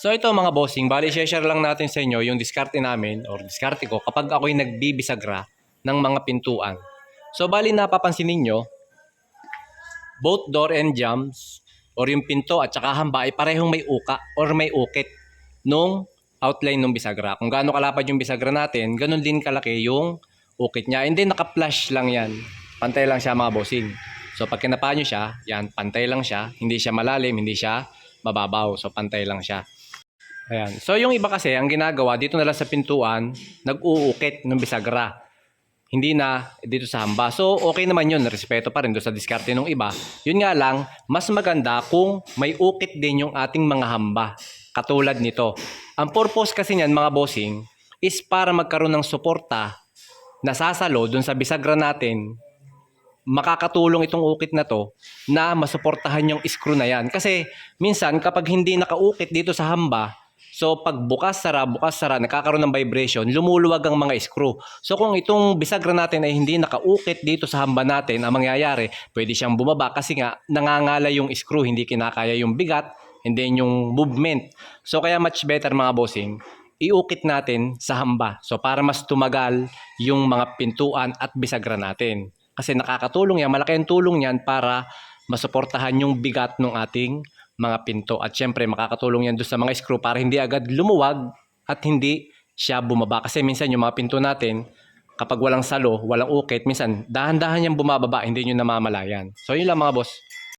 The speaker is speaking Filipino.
So ito mga bossing, bali share lang natin sa inyo yung diskarte namin or diskarte ko kapag ako'y nagbibisagra ng mga pintuan. So bali napapansin ninyo, both door and jambs or yung pinto at saka hamba ay parehong may uka or may ukit nung outline ng bisagra. Kung gaano kalapad yung bisagra natin, ganun din kalaki yung ukit niya. And then naka-flush lang yan. Pantay lang siya mga bossing. So pag kinapa nyo siya, yan, pantay lang siya. Hindi siya malalim, hindi siya mababaw. So pantay lang siya. Ayan. So yung iba kasi, ang ginagawa, dito na lang sa pintuan, nag-uukit ng bisagra. Hindi na dito sa hamba. So okay naman yun, respeto pa rin doon sa diskarte ng iba. Yun nga lang, mas maganda kung may ukit din yung ating mga hamba. Katulad nito. Ang purpose kasi niyan mga bossing, is para magkaroon ng suporta na sasalo doon sa bisagra natin. Makakatulong itong ukit na to na masuportahan yung screw na yan. Kasi minsan kapag hindi nakaukit dito sa hamba, so pag bukas sara, nagkakaroon ng vibration, lumuluwag ang mga screw. So kung itong bisagra natin ay hindi nakaukit dito sa hamba natin, ang mangyayari, pwede siyang bumaba kasi nga nangangala yung screw, hindi kinakaya yung bigat, and then yung movement. So kaya much better mga bossing, iukit natin sa hamba. So para mas tumagal yung mga pintuan at bisagra natin. Kasi nakakatulong yan, malaki ang tulong yan para masuportahan yung bigat ng ating mga pinto. At syempre makakatulong yan doon sa mga screw para hindi agad lumuwag at hindi siya bumaba. Kasi minsan yung mga pinto natin, kapag walang salo, walang ukit, minsan dahan-dahan yung bumababa, hindi nyo namamalayan. So yun lang mga boss.